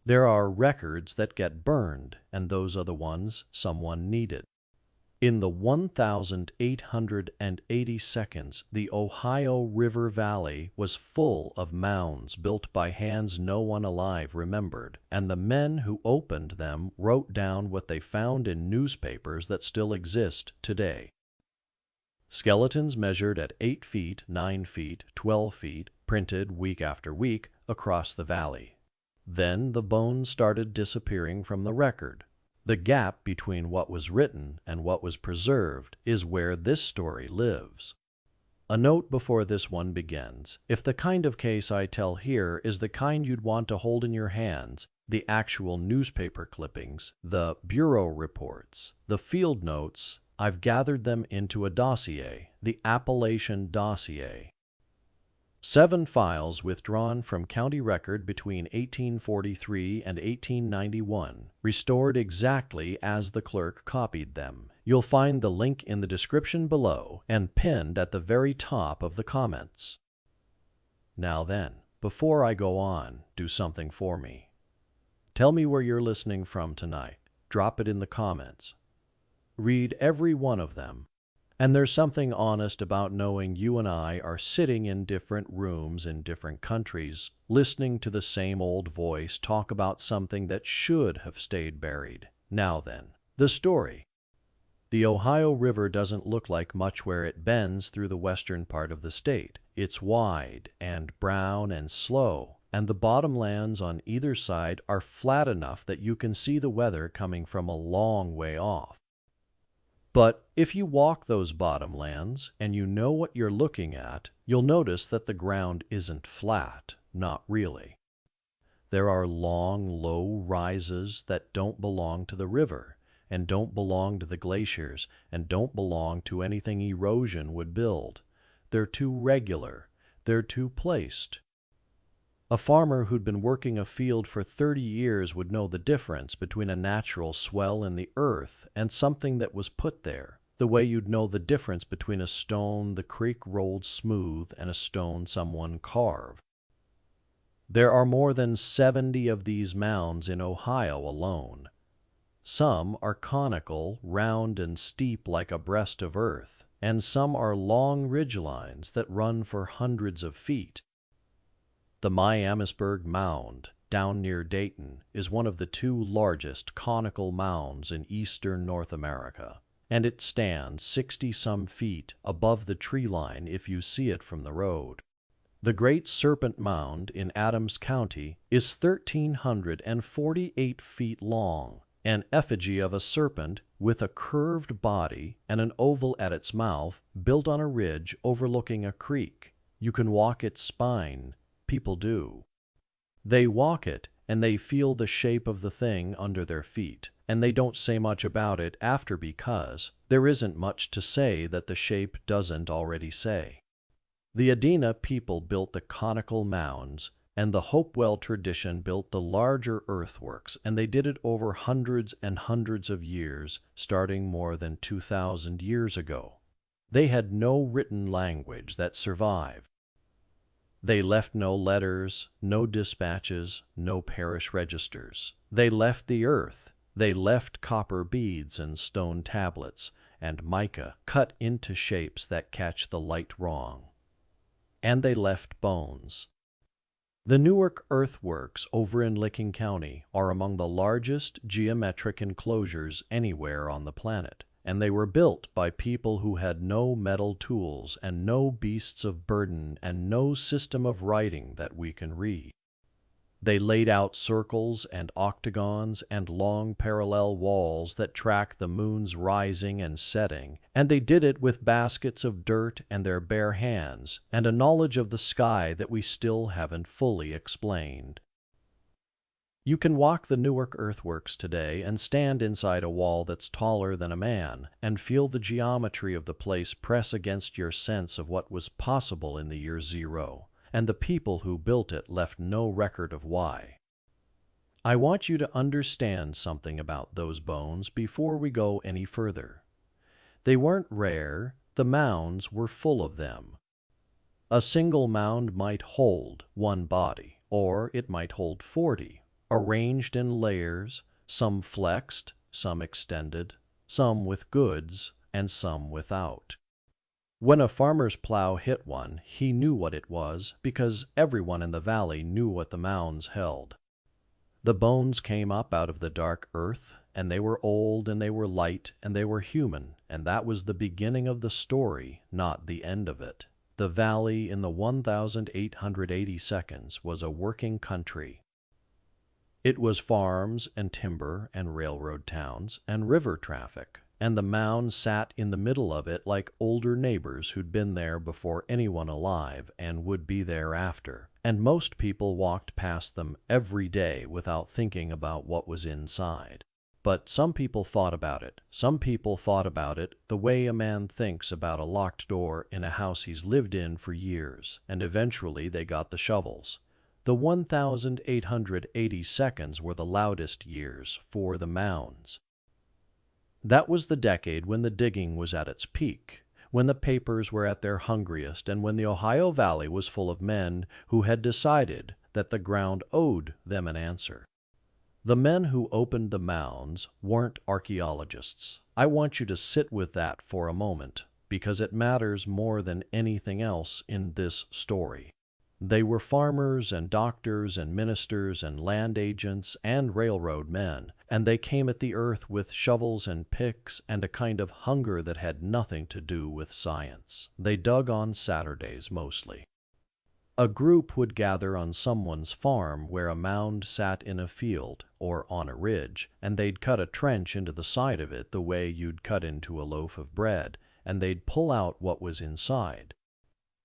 There are records that get burned, and those are the ones someone needed. In the 1,880 seconds, the Ohio River Valley was full of mounds built by hands no one alive remembered, and the men who opened them wrote down what they found in newspapers that still exist today. Skeletons measured at 8 feet, 9 feet, 12 feet, printed week after week across the valley. Then the bones started disappearing from the record. The gap between what was written and what was preserved is where this story lives. A note before this one begins. If the kind of case I tell here is the kind you'd want to hold in your hands, the actual newspaper clippings, the bureau reports, the field notes, I've gathered them into a dossier, the Appalachian Dossier. 7 files withdrawn from county record between 1843 and 1891, restored exactly as the clerk copied them. You'll find the link in the description below and pinned at the very top of the comments. Now then, before I go on, do something for me. Tell me where you're listening from tonight. Drop it in the comments. Read every one of them. And there's something honest about knowing you and I are sitting in different rooms in different countries, listening to the same old voice talk about something that should have stayed buried. Now then, the story. The Ohio River doesn't look like much where it bends through the western part of the state. It's wide and brown and slow, and the bottomlands on either side are flat enough that you can see the weather coming from a long way off. But if you walk those bottomlands and you know what you're looking at, you'll notice that the ground isn't flat, not really. There are long, low rises that don't belong to the river, and don't belong to the glaciers, and don't belong to anything erosion would build. They're too regular. They're too placed. A farmer who'd been working a field for 30 years would know the difference between a natural swell in the earth and something that was put there, the way you'd know the difference between a stone the creek rolled smooth and a stone someone carved. There are more than 70 of these mounds in Ohio alone. Some are conical, round and steep like a breast of earth, and some are long ridgelines that run for hundreds of feet. The Miamisburg Mound, down near Dayton, is one of the 2 largest conical mounds in eastern North America, and it stands 60-some feet above the tree line if you see it from the road. The Great Serpent Mound in Adams County is 1,348 feet long, an effigy of a serpent with a curved body and an oval at its mouth, built on a ridge overlooking a creek. You can walk its spine. People do. They walk it, and they feel the shape of the thing under their feet, and they don't say much about it after because there isn't much to say that the shape doesn't already say. The Adena people built the conical mounds, and the Hopewell tradition built the larger earthworks, and they did it over hundreds and hundreds of years, starting more than 2,000 years ago. They had no written language that survived. They left no letters, no dispatches, no parish registers. They left the earth. They left copper beads and stone tablets, and mica cut into shapes that catch the light wrong. And they left bones. The Newark earthworks over in Licking County are among the largest geometric enclosures anywhere on the planet, and they were built by people who had no metal tools and no beasts of burden and no system of writing that we can read. They laid out circles and octagons and long parallel walls that track the moon's rising and setting, and they did it with baskets of dirt and their bare hands and a knowledge of the sky that we still haven't fully explained. You can walk the Newark earthworks today and stand inside a wall that's taller than a man and feel the geometry of the place press against your sense of what was possible in the year 0, and the people who built it left no record of why. I want you to understand something about those bones before we go any further. They weren't rare, the mounds were full of them. A single mound might hold one body, or it might hold 40. arranged in layers, some flexed, some extended, some with goods, and some without. When a farmer's plow hit one, he knew what it was, because everyone in the valley knew what the mounds held. The bones came up out of the dark earth, and they were old, and they were light, and they were human, and that was the beginning of the story, not the end of it. The valley in the 1,880 seconds was a working country. It was farms and timber and railroad towns and river traffic, and the mound sat in the middle of it like older neighbors who'd been there before anyone alive and would be there after, and most people walked past them every day without thinking about what was inside. But some people thought about it. Some people thought about it the way a man thinks about a locked door in a house he's lived in for years, and eventually they got the shovels. The 1,880 seconds were the loudest years for the mounds. That was the decade when the digging was at its peak, when the papers were at their hungriest, and when the Ohio Valley was full of men who had decided that the ground owed them an answer. The men who opened the mounds weren't archaeologists. I want you to sit with that for a moment, because it matters more than anything else in this story. They were farmers and doctors and ministers and land agents and railroad men, and they came at the earth with shovels and picks and a kind of hunger that had nothing to do with science. They dug on Saturdays mostly. A group would gather on someone's farm where a mound sat in a field or on a ridge, and they'd cut a trench into the side of it the way you'd cut into a loaf of bread, and they'd pull out what was inside.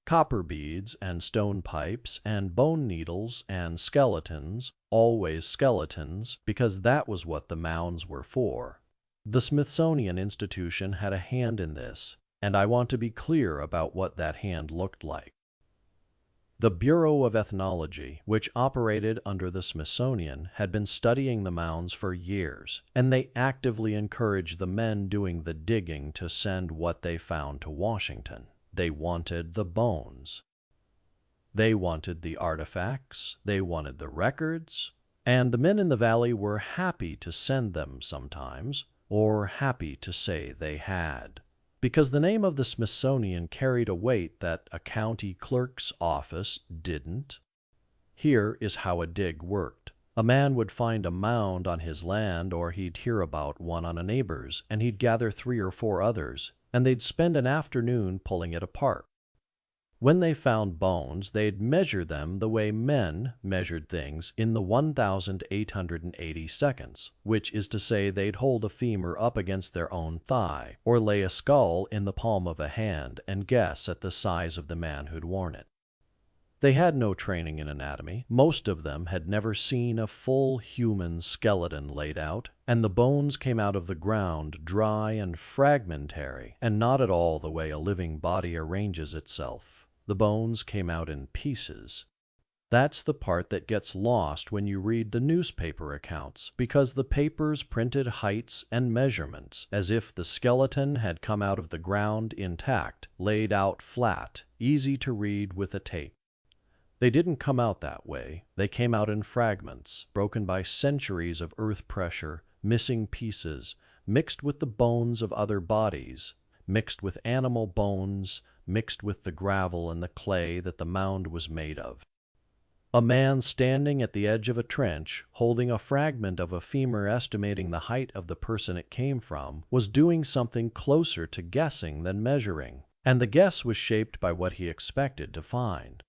Copper beads and stone pipes and bone needles and skeletons, always skeletons, because that was what the mounds were for. The Smithsonian Institution had a hand in this, and I want to be clear about what that hand looked like. The Bureau of Ethnology, which operated under the Smithsonian, had been studying the mounds for years, and they actively encouraged the men doing the digging to send what they found to Washington. They wanted the bones. They wanted the artifacts. They wanted the records. And the men in the valley were happy to send them sometimes, or happy to say they had, because the name of the Smithsonian carried a weight that a county clerk's office didn't. Here is how a dig worked. A man would find a mound on his land, or he'd hear about one on a neighbor's, and he'd gather 3 or 4 others, and they'd spend an afternoon pulling it apart. When they found bones, they'd measure them the way men measured things in the 1,880 seconds, which is to say they'd hold a femur up against their own thigh, or lay a skull in the palm of a hand and guess at the size of the man who'd worn it. They had no training in anatomy. Most of them had never seen a full human skeleton laid out, and the bones came out of the ground dry and fragmentary, and not at all the way a living body arranges itself. The bones came out in pieces. That's the part that gets lost when you read the newspaper accounts, because the papers printed heights and measurements as if the skeleton had come out of the ground intact, laid out flat, easy to read with a tape. They didn't come out that way. They came out in fragments, broken by centuries of earth pressure, missing pieces, mixed with the bones of other bodies, mixed with animal bones, mixed with the gravel and the clay that the mound was made of. A man standing at the edge of a trench, holding a fragment of a femur estimating the height of the person it came from, was doing something closer to guessing than measuring, and the guess was shaped by what he expected to find.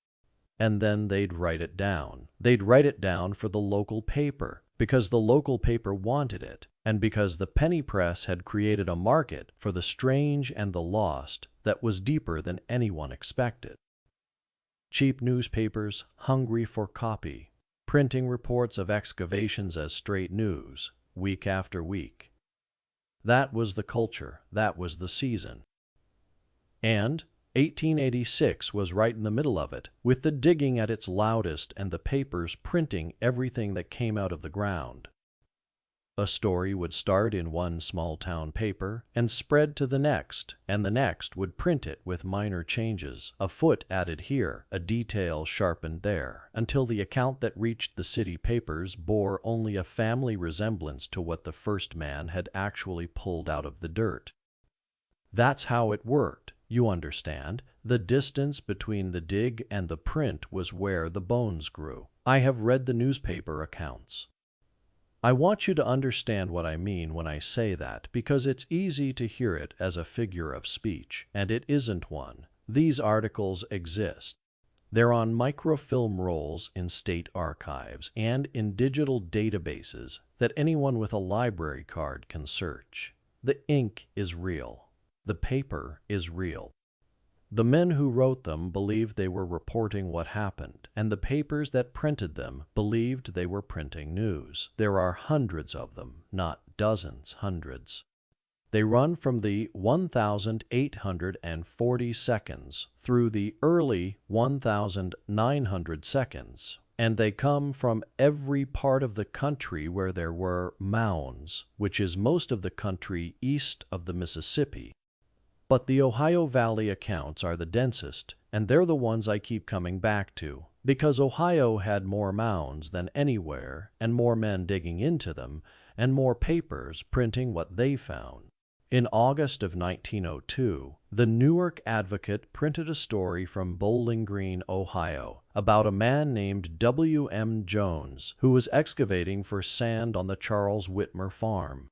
And then they'd write it down. They'd write it down for the local paper, because the local paper wanted it, and because the penny press had created a market for the strange and the lost that was deeper than anyone expected. Cheap newspapers, hungry for copy, printing reports of excavations as straight news, week after week. That was the culture. That was the season. And 1886 was right in the middle of it, with the digging at its loudest and the papers printing everything that came out of the ground. A story would start in one small town paper and spread to the next, and the next would print it with minor changes, a foot added here, a detail sharpened there, until the account that reached the city papers bore only a family resemblance to what the first man had actually pulled out of the dirt. That's how it worked, you understand. The distance between the dig and the print was where the bones grew. I have read the newspaper accounts. I want you to understand what I mean when I say that, because it's easy to hear it as a figure of speech, and it isn't one. These articles exist. They're on microfilm rolls in state archives and in digital databases that anyone with a library card can search. The ink is real. The paper is real. The men who wrote them believed they were reporting what happened, and the papers that printed them believed they were printing news. There are hundreds of them, not dozens, hundreds. They run from the 1,840 seconds through the early 1,900 seconds, and they come from every part of the country where there were mounds, which is most of the country east of the Mississippi. But the Ohio Valley accounts are the densest, and they're the ones I keep coming back to, because Ohio had more mounds than anywhere, and more men digging into them, and more papers printing what they found. In August of 1902, the Newark Advocate printed a story from Bowling Green, Ohio, about a man named W.M. Jones, who was excavating for sand on the Charles Whitmer farm.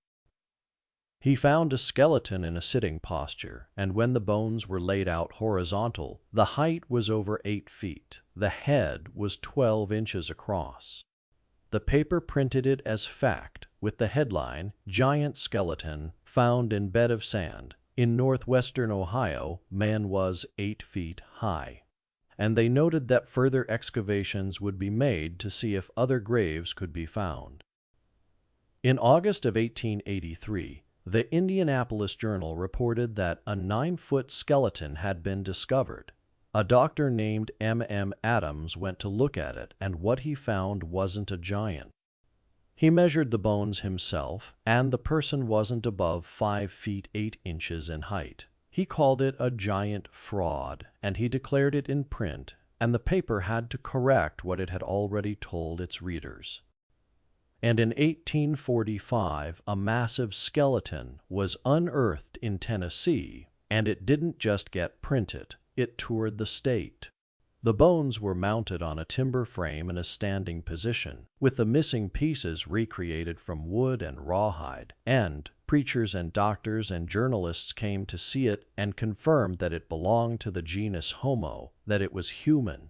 He found a skeleton in a sitting posture, and when the bones were laid out horizontal, the height was over 8 feet. The head was 12 inches across. The paper printed it as fact, with the headline, "Giant Skeleton Found in Bed of Sand. In northwestern Ohio, man was 8 feet high." And they noted that further excavations would be made to see if other graves could be found. In August of 1883, the Indianapolis Journal reported that a 9-foot skeleton had been discovered. A doctor named M.M. Adams went to look at it, and what he found wasn't a giant. He measured the bones himself, and the person wasn't above 5 feet 8 inches in height. He called it a giant fraud, and he declared it in print, and the paper had to correct what it had already told its readers. And in 1845, a massive skeleton was unearthed in Tennessee, and it didn't just get printed, it toured the state. The bones were mounted on a timber frame in a standing position, with the missing pieces recreated from wood and rawhide, and preachers and doctors and journalists came to see it and confirmed that it belonged to the genus Homo, that it was human.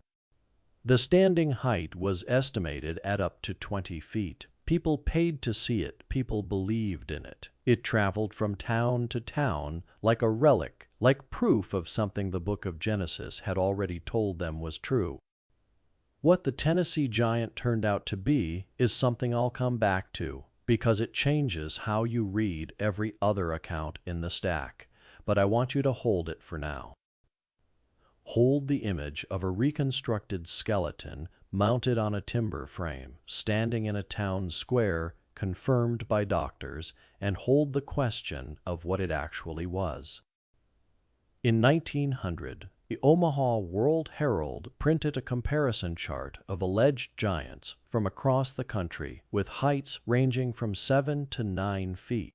The standing height was estimated at up to 20 feet. People paid to see it. People believed in it. It traveled from town to town like a relic, like proof of something the book of Genesis had already told them was true. What the Tennessee giant turned out to be is something I'll come back to, because it changes how you read every other account in the stack. But I want you to hold it for now. Hold the image of a reconstructed skeleton mounted on a timber frame, standing in a town square, confirmed by doctors, and hold the question of what it actually was. In 1900, the Omaha World Herald printed a comparison chart of alleged giants from across the country with heights ranging from 7 to 9 feet.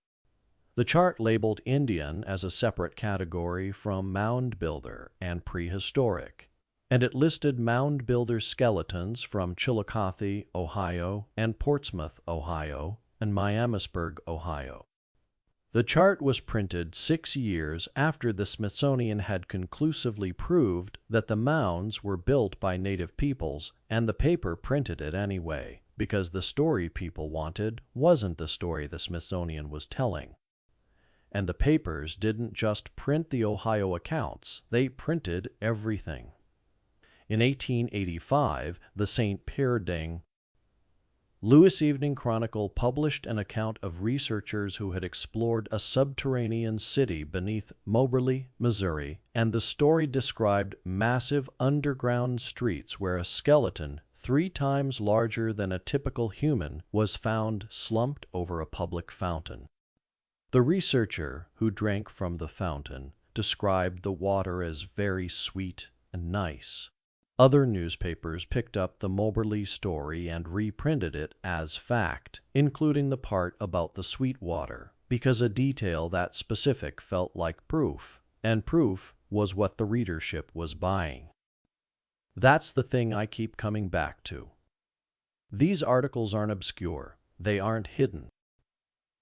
The chart labeled Indian as a separate category from mound builder and prehistoric, and it listed mound builder skeletons from Chillicothe, Ohio, and Portsmouth, Ohio, and Miamisburg, Ohio. The chart was printed 6 years after the Smithsonian had conclusively proved that the mounds were built by native peoples, and the paper printed it anyway, because the story people wanted wasn't the story the Smithsonian was telling. And the papers didn't just print the Ohio accounts, they printed everything. In 1885, the St. Pierre Ding Louis Evening Chronicle published an account of researchers who had explored a subterranean city beneath Moberly, Missouri, and the story described massive underground streets where a skeleton 3 times larger than a typical human was found slumped over a public fountain. The researcher who drank from the fountain described the water as very sweet and nice. Other newspapers picked up the Moberly story and reprinted it as fact, including the part about the sweet water, because a detail that specific felt like proof, and proof was what the readership was buying. That's the thing I keep coming back to. These articles aren't obscure, they aren't hidden.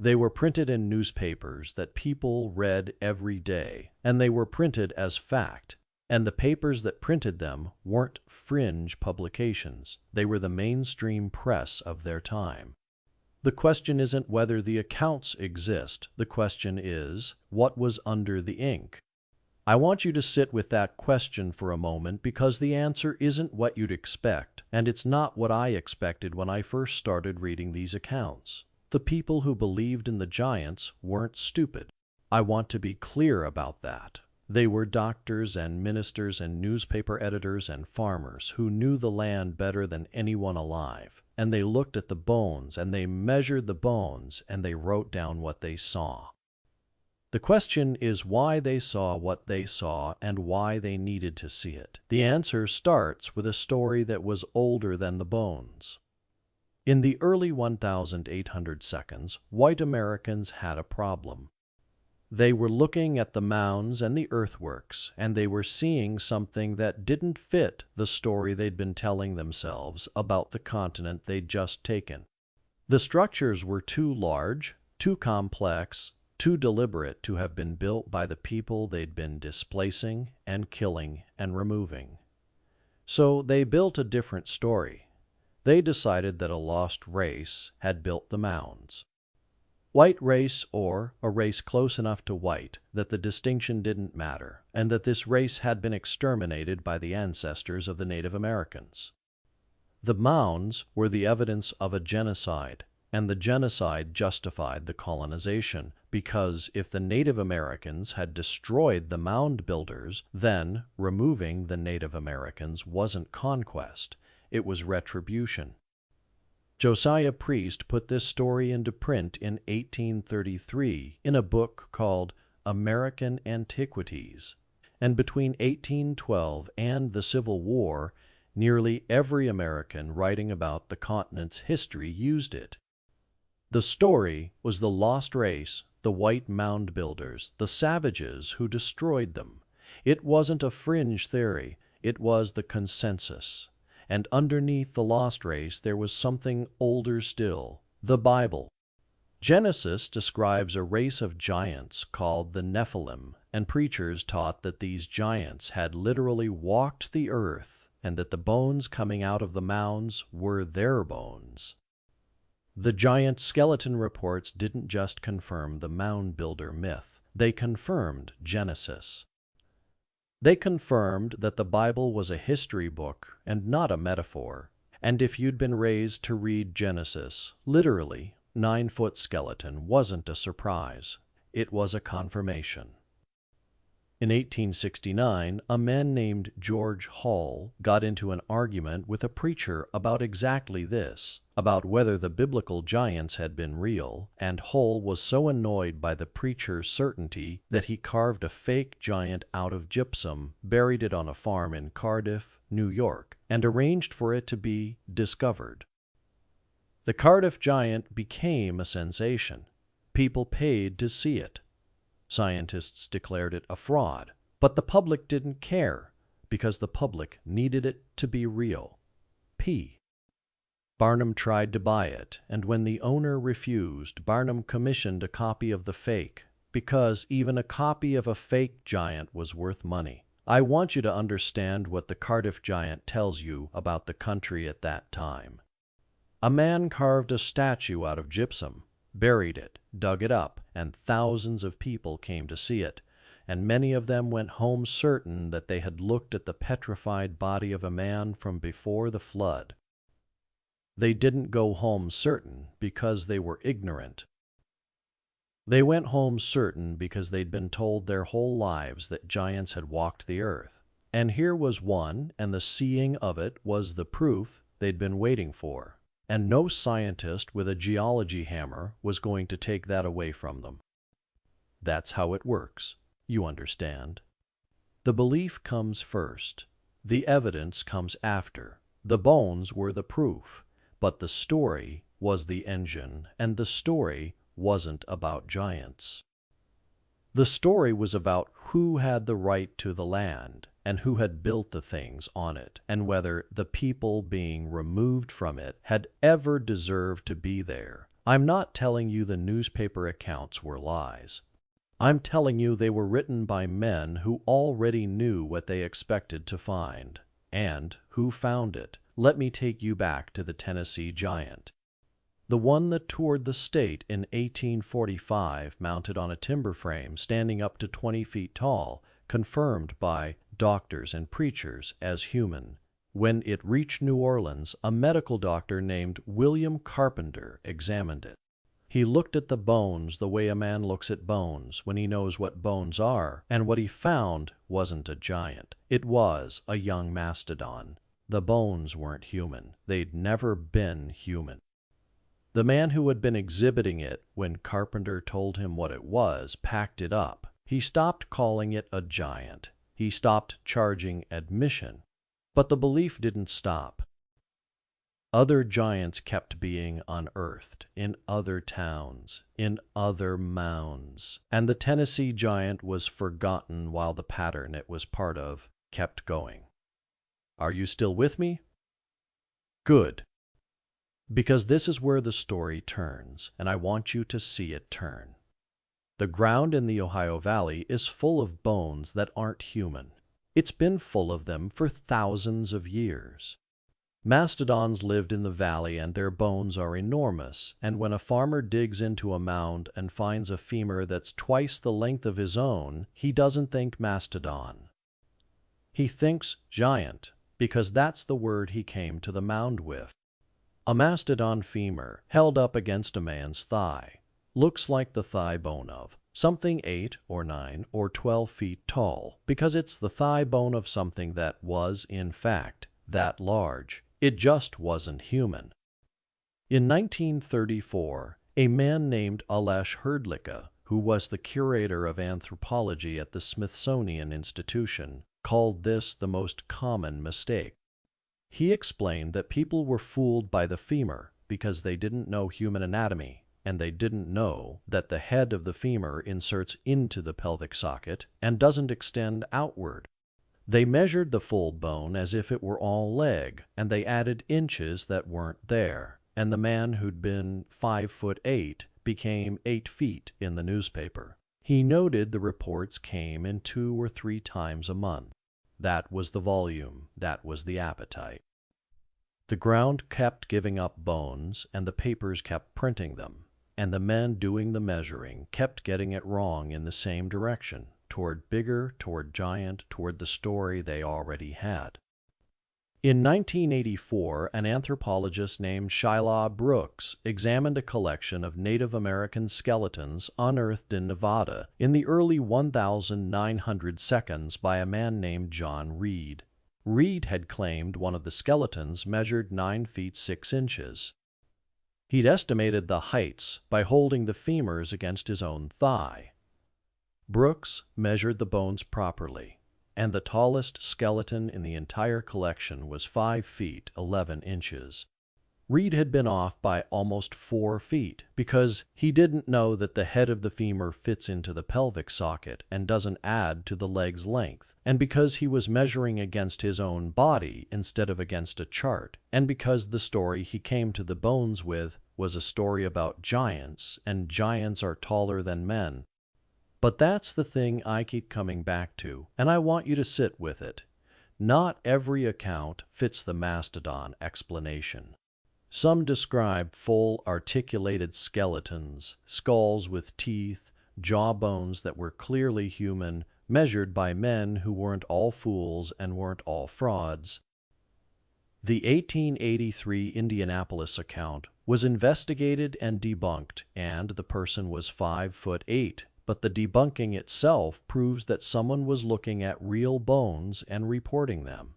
They were printed in newspapers that people read every day, and they were printed as fact. And the papers that printed them weren't fringe publications. They were the mainstream press of their time. The question isn't whether the accounts exist. The question is, what was under the ink? I want you to sit with that question for a moment because the answer isn't what you'd expect, and it's not what I expected when I first started reading these accounts. The people who believed in the giants weren't stupid. I want to be clear about that. They were doctors and ministers and newspaper editors and farmers who knew the land better than anyone alive. And they looked at the bones, and they measured the bones, and they wrote down what they saw. The question is why they saw what they saw and why they needed to see it. The answer starts with a story that was older than the bones. In the early 1800 seconds, white Americans had a problem. They were looking at the mounds and the earthworks, and they were seeing something that didn't fit the story they'd been telling themselves about the continent they'd just taken. The structures were too large, too complex, too deliberate to have been built by the people they'd been displacing and killing and removing. So they built a different story. They decided that a lost race had built the mounds. White race, or a race close enough to white that the distinction didn't matter, and that this race had been exterminated by the ancestors of the Native Americans. The mounds were the evidence of a genocide, and the genocide justified the colonization, because if the Native Americans had destroyed the mound builders, then removing the Native Americans wasn't conquest, it was retribution. Josiah Priest put this story into print in 1833 in a book called American Antiquities, and between 1812 and the Civil War, nearly every American writing about the continent's history used it. The story was the lost race, the white mound builders, the savages who destroyed them. It wasn't a fringe theory, it was the consensus. And underneath the lost race there was something older still, the Bible. Genesis describes a race of giants called the Nephilim, and preachers taught that these giants had literally walked the earth and that the bones coming out of the mounds were their bones. The giant skeleton reports didn't just confirm the mound builder myth, they confirmed Genesis. They confirmed that the Bible was a history book and not a metaphor, and if you'd been raised to read Genesis, literally, 9-foot skeleton wasn't a surprise. It was a confirmation. In 1869, a man named George Hall got into an argument with a preacher about exactly this, about whether the biblical giants had been real, and Hall was so annoyed by the preacher's certainty that he carved a fake giant out of gypsum, buried it on a farm in Cardiff, New York, and arranged for it to be discovered. The Cardiff giant became a sensation. People paid to see it. Scientists declared it a fraud, but the public didn't care because the public needed it to be real. P. Barnum tried to buy it, and when the owner refused, Barnum commissioned a copy of the fake, because even a copy of a fake giant was worth money. I want you to understand what the Cardiff giant tells you about the country at that time. A man carved a statue out of gypsum, buried it, dug it up, and thousands of people came to see it, and many of them went home certain that they had looked at the petrified body of a man from before the flood. They didn't go home certain because they were ignorant. They went home certain because they'd been told their whole lives that giants had walked the earth. And here was one, and the seeing of it was the proof they'd been waiting for. And no scientist with a geology hammer was going to take that away from them. That's how it works, you understand. The belief comes first. The evidence comes after. The bones were the proof, but the story was the engine, and the story wasn't about giants. The story was about who had the right to the land, and who had built the things on it, and whether the people being removed from it had ever deserved to be there. I'm not telling you the newspaper accounts were lies. I'm telling you they were written by men who already knew what they expected to find. And who found it? Let me take you back to the Tennessee giant. The one that toured the state in 1845, mounted on a timber frame standing up to 20 feet tall, confirmed by doctors and preachers as human. When it reached New Orleans, a medical doctor named William Carpenter examined it. He looked at the bones the way a man looks at bones when he knows what bones are, and what he found wasn't a giant. It was a young mastodon. The bones weren't human. They'd never been human. The man who had been exhibiting it when Carpenter told him what it was packed it up. He stopped calling it a giant. He stopped charging admission. But the belief didn't stop. Other giants kept being unearthed in other towns, in other mounds, and the Tennessee giant was forgotten while the pattern it was part of kept going. Are you still with me? Good. Because this is where the story turns, and I want you to see it turn. The ground in the Ohio Valley is full of bones that aren't human. It's been full of them for thousands of years. Mastodons lived in the valley, and their bones are enormous, and when a farmer digs into a mound and finds a femur that's twice the length of his own, he doesn't think mastodon. He thinks giant, because that's the word he came to the mound with. A mastodon femur, held up against a man's thigh, looks like the thigh bone of something 8 or 9 or 12 feet tall, because it's the thigh bone of something that was, in fact, that large. It just wasn't human. In 1934, a man named Alesh Hrdlicka, who was the curator of anthropology at the Smithsonian Institution, called this the most common mistake. He explained that people were fooled by the femur because they didn't know human anatomy, and they didn't know that the head of the femur inserts into the pelvic socket and doesn't extend outward. They measured the full bone as if it were all leg, and they added inches that weren't there, and the man who'd been 5'8" became 8 feet in the newspaper. He noted the reports came in 2 or 3 times a month. That was the volume, that was the appetite. The ground kept giving up bones, and the papers kept printing them, and the men doing the measuring kept getting it wrong in the same direction, toward bigger, toward giant, toward the story they already had. In 1984, an anthropologist named Shiloh Brooks examined a collection of Native American skeletons unearthed in Nevada in the early 1900 seconds by a man named John Reed. Reed had claimed one of the skeletons measured 9 feet 6 inches. He'd estimated the heights by holding the femurs against his own thigh. Brooks measured the bones properly, and the tallest skeleton in the entire collection was 5 feet 11 inches. Reed had been off by almost 4 feet because he didn't know that the head of the femur fits into the pelvic socket and doesn't add to the leg's length, and because he was measuring against his own body instead of against a chart, and because the story he came to the bones with was a story about giants, and giants are taller than men. But that's the thing I keep coming back to, and I want you to sit with it. Not every account fits the mastodon explanation. Some describe full articulated skeletons, skulls with teeth, jawbones that were clearly human, measured by men who weren't all fools and weren't all frauds. The 1883 Indianapolis account was investigated and debunked, and the person was 5'8", but the debunking itself proves that someone was looking at real bones and reporting them.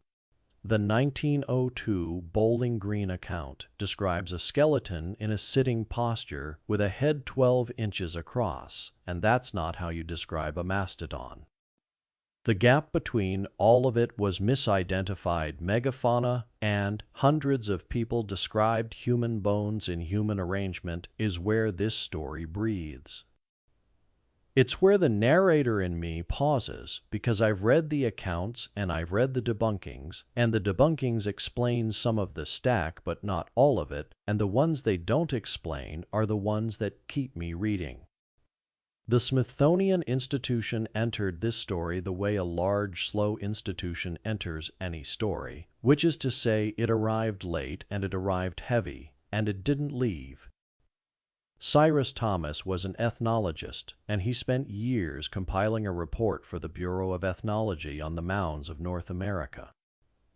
The 1902 Bowling Green account describes a skeleton in a sitting posture with a head 12 inches across, and that's not how you describe a mastodon. The gap between all of it was misidentified megafauna, and hundreds of people described human bones in human arrangement is where this story breathes. It's where the narrator in me pauses, because I've read the accounts and I've read the debunkings, and the debunkings explain some of the stack but not all of it, and the ones they don't explain are the ones that keep me reading. The Smithsonian Institution entered this story the way a large, slow institution enters any story, which is to say it arrived late and it arrived heavy, and it didn't leave. Cyrus Thomas was an ethnologist, and he spent years compiling a report for the Bureau of Ethnology on the mounds of North America.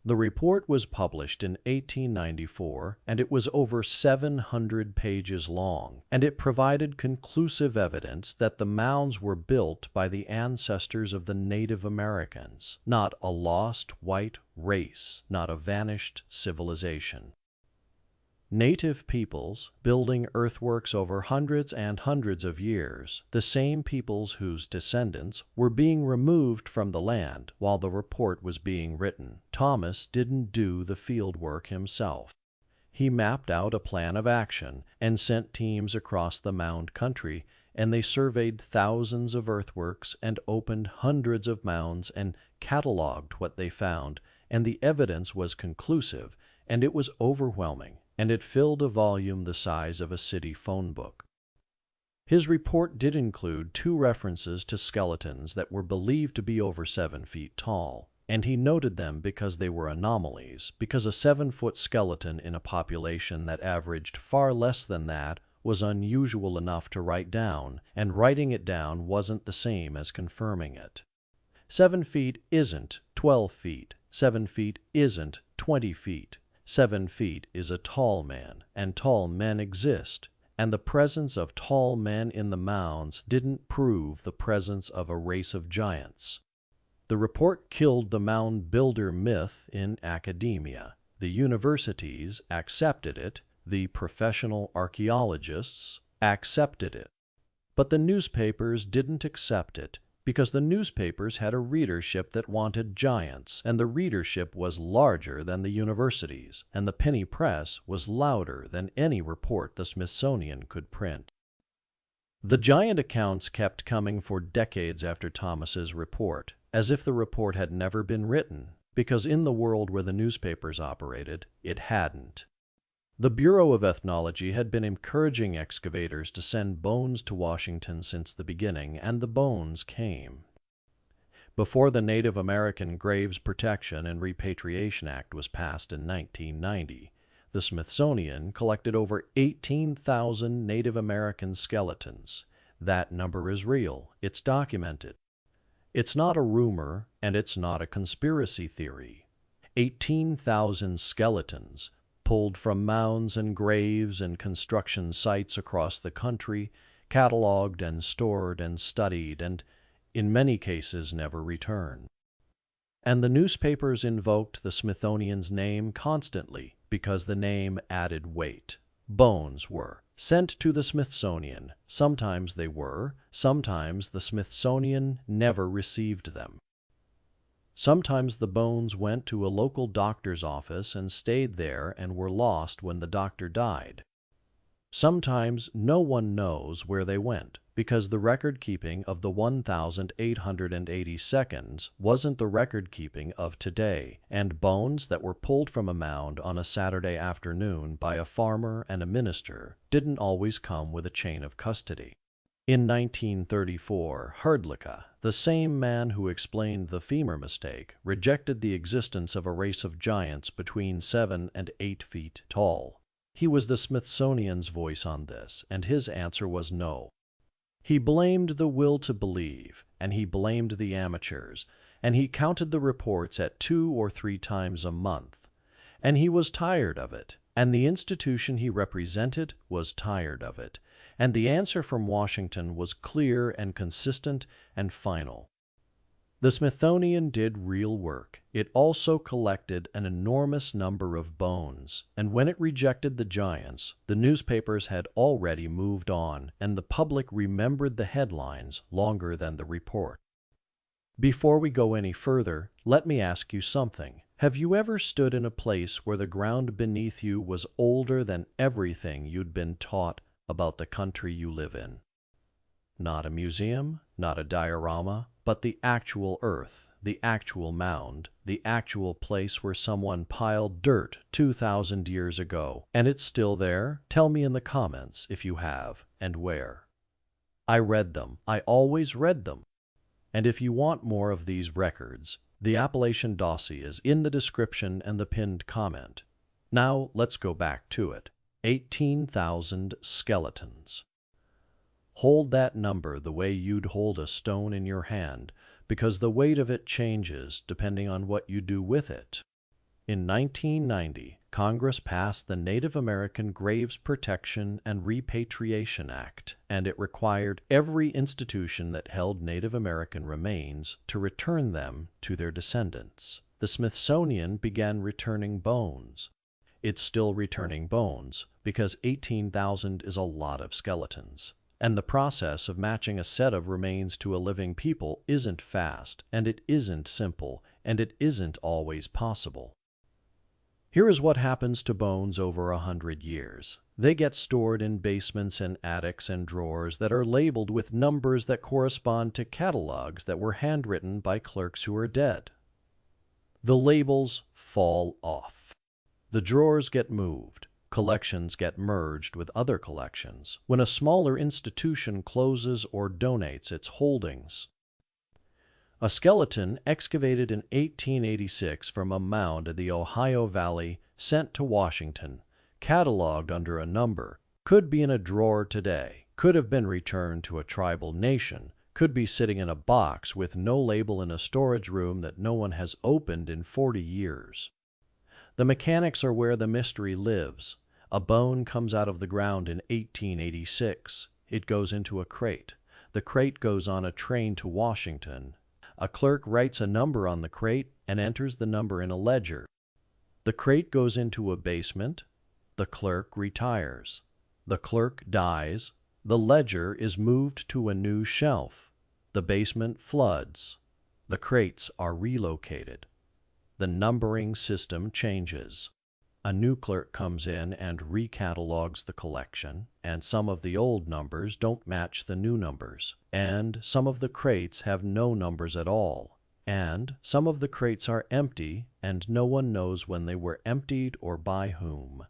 The report was published in 1894, and it was over 700 pages long, and it provided conclusive evidence that the mounds were built by the ancestors of the Native Americans, not a lost white race, not a vanished civilization. Native peoples, building earthworks over hundreds and hundreds of years, the same peoples whose descendants were being removed from the land while the report was being written. Thomas didn't do the field work himself. He mapped out a plan of action and sent teams across the Mound country, and they surveyed thousands of earthworks and opened hundreds of mounds and cataloged what they found, and the evidence was conclusive, and it was overwhelming, and it filled a volume the size of a city phone book. His report did include 2 references to skeletons that were believed to be over 7 feet tall, and he noted them because they were anomalies, because a 7-foot skeleton in a population that averaged far less than that was unusual enough to write down, and writing it down wasn't the same as confirming it. 7 feet isn't 12 feet. 7 feet isn't 20 feet. 7 feet is a tall man, and tall men exist, and the presence of tall men in the mounds didn't prove the presence of a race of giants. The report killed the mound builder myth in academia. The universities accepted it, the professional archaeologists accepted it. But the newspapers didn't accept it, because the newspapers had a readership that wanted giants, and the readership was larger than the universities, and the penny press was louder than any report the Smithsonian could print. The giant accounts kept coming for decades after Thomas's report, as if the report had never been written, because in the world where the newspapers operated, it hadn't. The Bureau of Ethnology had been encouraging excavators to send bones to Washington since the beginning, and the bones came. Before the Native American Graves Protection and Repatriation Act was passed in 1990, the Smithsonian collected over 18,000 Native American skeletons. That number is real. It's documented. It's not a rumor, and it's not a conspiracy theory. 18,000 skeletons, pulled from mounds and graves and construction sites across the country, cataloged and stored and studied, and in many cases never returned. And the newspapers invoked the Smithsonian's name constantly because the name added weight. Bones were sent to the Smithsonian. Sometimes they were, sometimes the Smithsonian never received them. Sometimes the bones went to a local doctor's office and stayed there and were lost when the doctor died. Sometimes no one knows where they went, because the record-keeping of the 1,880 seconds wasn't the record-keeping of today, and bones that were pulled from a mound on a Saturday afternoon by a farmer and a minister didn't always come with a chain of custody. In 1934, Hrdlicka, the same man who explained the femur mistake, rejected the existence of a race of giants between 7 and 8 feet tall. He was the Smithsonian's voice on this, and his answer was no. He blamed the will to believe, and he blamed the amateurs, and he counted the reports at 2 or 3 times a month. And he was tired of it, and the institution he represented was tired of it, and the answer from Washington was clear and consistent and final. The Smithsonian did real work. It also collected an enormous number of bones, and when it rejected the giants, the newspapers had already moved on, and the public remembered the headlines longer than the report. Before we go any further, let me ask you something. Have you ever stood in a place where the ground beneath you was older than everything you'd been taught about the country you live in? Not a museum, not a diorama, but the actual earth, the actual mound, the actual place where someone piled dirt 2,000 years ago. And it's still there? Tell me in the comments if you have, and where. I read them. I always read them. And if you want more of these records, the Appalachian dossier is in the description and the pinned comment. Now let's go back to it. 18,000 skeletons. Hold that number the way you'd hold a stone in your hand, because the weight of it changes depending on what you do with it. In 1990, Congress passed the Native American Graves Protection and Repatriation Act, and it required every institution that held Native American remains to return them to their descendants. The Smithsonian began returning bones. It's still returning bones, because 18,000 is a lot of skeletons. And the process of matching a set of remains to a living people isn't fast, and it isn't simple, and it isn't always possible. Here is what happens to bones over 100 years. They get stored in basements and attics and drawers that are labeled with numbers that correspond to catalogs that were handwritten by clerks who are dead. The labels fall off. The drawers get moved. Collections get merged with other collections when a smaller institution closes or donates its holdings. A skeleton excavated in 1886 from a mound in the Ohio Valley, sent to Washington, cataloged under a number, could be in a drawer today, could have been returned to a tribal nation, could be sitting in a box with no label in a storage room that no one has opened in 40 years. The mechanics are where the mystery lives. A bone comes out of the ground in 1886. It goes into a crate. The crate goes on a train to Washington. A clerk writes a number on the crate and enters the number in a ledger. The crate goes into a basement. The clerk retires. The clerk dies. The ledger is moved to a new shelf. The basement floods. The crates are relocated. The numbering system changes. A new clerk comes in and recatalogs the collection, and some of the old numbers don't match the new numbers, and some of the crates have no numbers at all, and some of the crates are empty, and no one knows when they were emptied or by whom.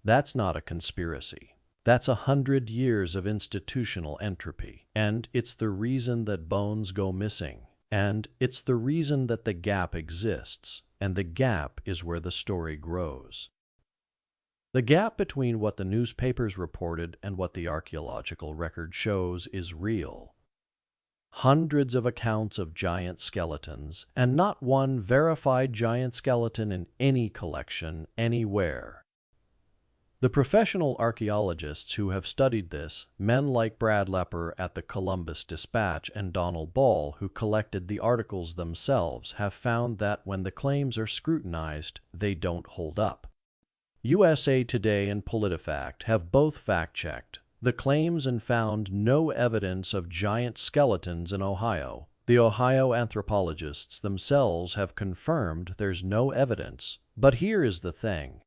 That's not a conspiracy. That's 100 years of institutional entropy, and it's the reason that bones go missing, and it's the reason that the gap exists. And the gap is where the story grows. The gap between what the newspapers reported and what the archaeological record shows is real. Hundreds of accounts of giant skeletons, and not one verified giant skeleton in any collection anywhere. The professional archaeologists who have studied this, men like Brad Lepper at the Columbus Dispatch and Donald Ball, who collected the articles themselves, have found that when the claims are scrutinized, they don't hold up. USA Today and PolitiFact have both fact-checked the claims and found no evidence of giant skeletons in Ohio. The Ohio anthropologists themselves have confirmed there's no evidence. But here is the thing.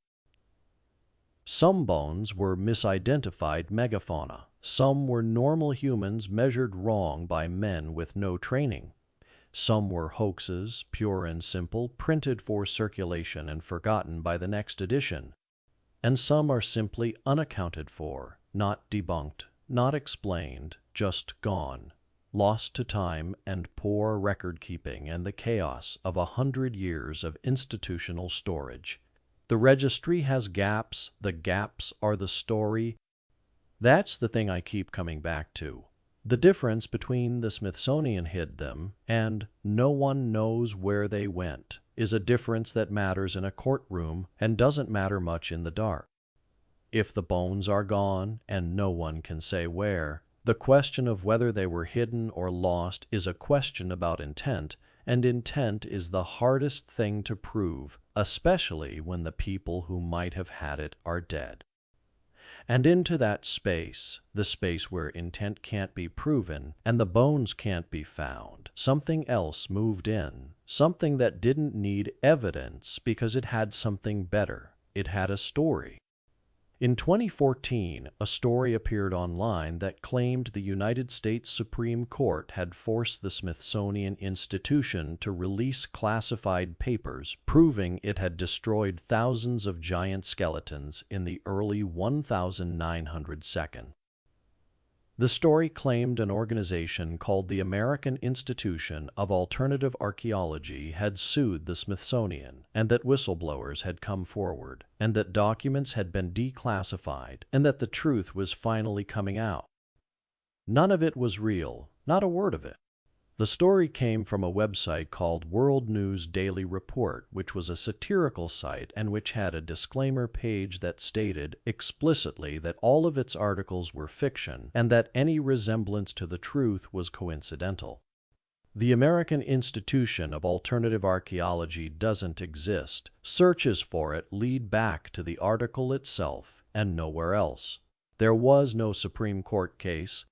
Some bones were misidentified megafauna. Some were normal humans measured wrong by men with no training. Some were hoaxes, pure and simple, printed for circulation and forgotten by the next edition. And some are simply unaccounted for, not debunked, not explained, just gone, lost to time and poor record-keeping and the chaos of 100 years of institutional storage. The registry has gaps. The gaps are the story. That's the thing I keep coming back to. The difference between the Smithsonian hid them and no one knows where they went is a difference that matters in a courtroom and doesn't matter much in the dark. If the bones are gone, and no one can say where, the question of whether they were hidden or lost is a question about intent, and intent is the hardest thing to prove, especially when the people who might have had it are dead. And into that space, the space where intent can't be proven and the bones can't be found, something else moved in, something that didn't need evidence because it had something better. It had a story. In 2014, a story appeared online that claimed the United States Supreme Court had forced the Smithsonian Institution to release classified papers proving it had destroyed thousands of giant skeletons in the early 1900s. The story claimed an organization called the American Institution of Alternative Archaeology had sued the Smithsonian, and that whistleblowers had come forward, and that documents had been declassified, and that the truth was finally coming out. None of it was real, not a word of it. The story came from a website called World News Daily Report, which was a satirical site and which had a disclaimer page that stated explicitly that all of its articles were fiction and that any resemblance to the truth was coincidental. The American Institution of Alternative Archaeology doesn't exist. Searches for it lead back to the article itself and nowhere else. There was no Supreme Court case.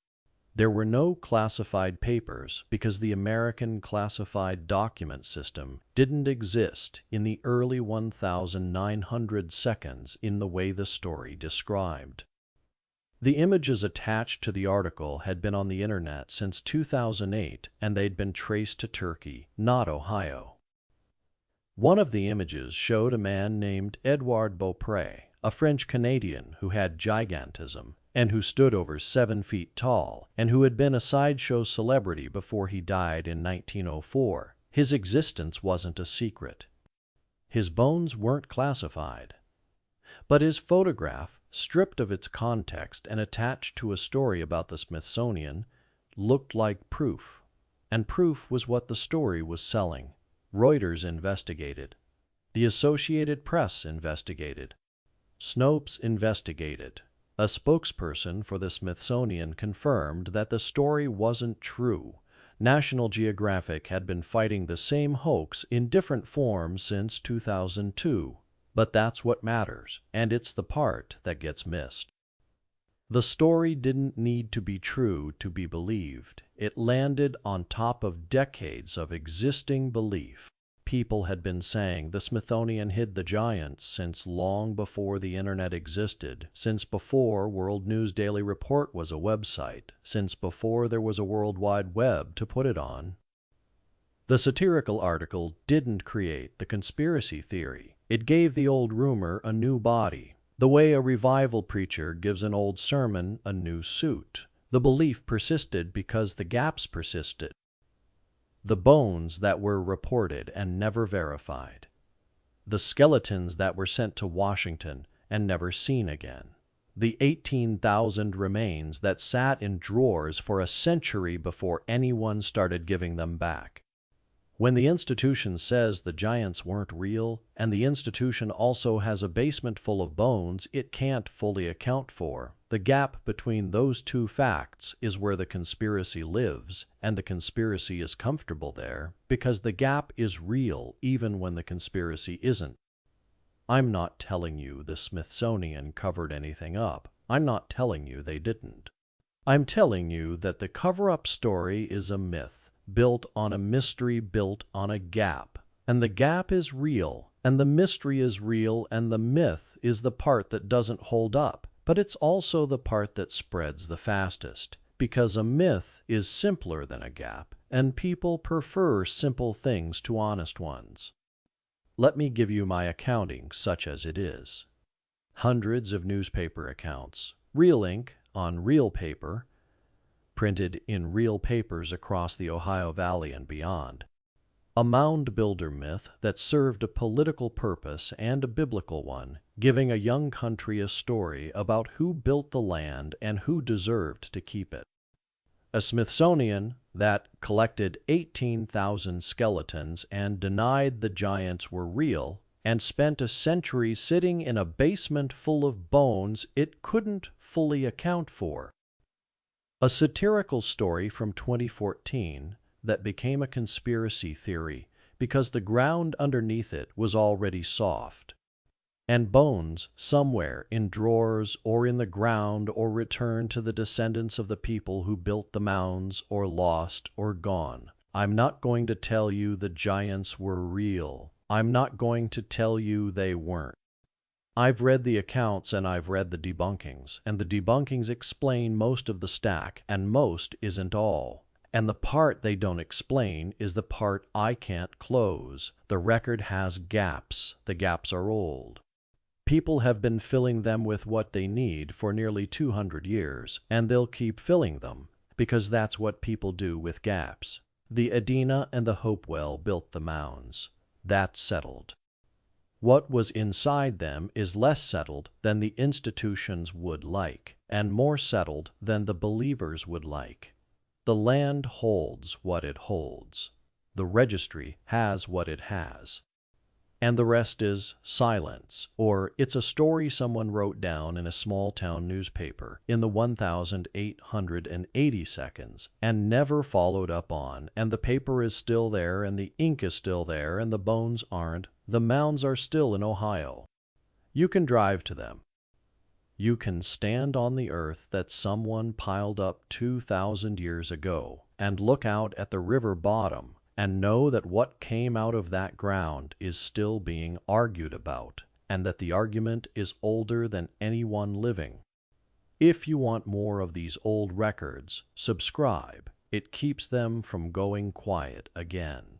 There were no classified papers because the American Classified Document System didn't exist in the early 1900s in the way the story described. The images attached to the article had been on the internet since 2008, and they'd been traced to Turkey, not Ohio. One of the images showed a man named Edouard Beaupré, a French-Canadian who had gigantism, and who stood over 7 feet tall, and who had been a sideshow celebrity before he died in 1904. His existence wasn't a secret. His bones weren't classified. But his photograph, stripped of its context and attached to a story about the Smithsonian, looked like proof. And proof was what the story was selling. Reuters investigated. The Associated Press investigated. Snopes investigated. A spokesperson for the Smithsonian confirmed that the story wasn't true. National Geographic had been fighting the same hoax in different forms since 2002. But that's what matters, and it's the part that gets missed. The story didn't need to be true to be believed. It landed on top of decades of existing belief. People had been saying the Smithsonian hid the giants since long before the internet existed, since before World News Daily Report was a website, since before there was a World Wide Web to put it on. The satirical article didn't create the conspiracy theory. It gave the old rumor a new body. The way a revival preacher gives an old sermon a new suit. The belief persisted because the gaps persisted. The bones that were reported and never verified. The skeletons that were sent to Washington and never seen again. The 18,000 remains that sat in drawers for a century before anyone started giving them back. When the institution says the giants weren't real, and the institution also has a basement full of bones it can't fully account for, the gap between those two facts is where the conspiracy lives, and the conspiracy is comfortable there, because the gap is real even when the conspiracy isn't. I'm not telling you the Smithsonian covered anything up. I'm not telling you they didn't. I'm telling you that the cover-up story is a myth, built on a mystery built on a gap. And the gap is real, and the mystery is real, and the myth is the part that doesn't hold up, but it's also the part that spreads the fastest, because a myth is simpler than a gap, and people prefer simple things to honest ones. Let me give you my accounting, such as it is. Hundreds of newspaper accounts, real ink on real paper, printed in real papers across the Ohio Valley and beyond. A mound builder myth that served a political purpose and a biblical one, giving a young country a story about who built the land and who deserved to keep it. A Smithsonian that collected 18,000 skeletons and denied the giants were real, and spent a century sitting in a basement full of bones it couldn't fully account for. A satirical story from 2014 that became a conspiracy theory because the ground underneath it was already soft, and bones somewhere in drawers or in the ground or returned to the descendants of the people who built the mounds or lost or gone. I'm not going to tell you the giants were real. I'm not going to tell you they weren't. I've read the accounts and I've read the debunkings, and the debunkings explain most of the stack, and most isn't all. And the part they don't explain is the part I can't close. The record has gaps. The gaps are old. People have been filling them with what they need for nearly 200 years, and they'll keep filling them, because that's what people do with gaps. The Adena and the Hopewell built the mounds. That's settled. What was inside them is less settled than the institutions would like, and more settled than the believers would like. The land holds what it holds. The registry has what it has. And the rest is silence, or it's a story someone wrote down in a small-town newspaper in the 1,880 seconds and never followed up on, and the paper is still there, and the ink is still there, and the bones aren't. The mounds are still in Ohio. You can drive to them. You can stand on the earth that someone piled up 2,000 years ago and look out at the river bottom and know that what came out of that ground is still being argued about, and that the argument is older than anyone living. If you want more of these old records, subscribe. It keeps them from going quiet again.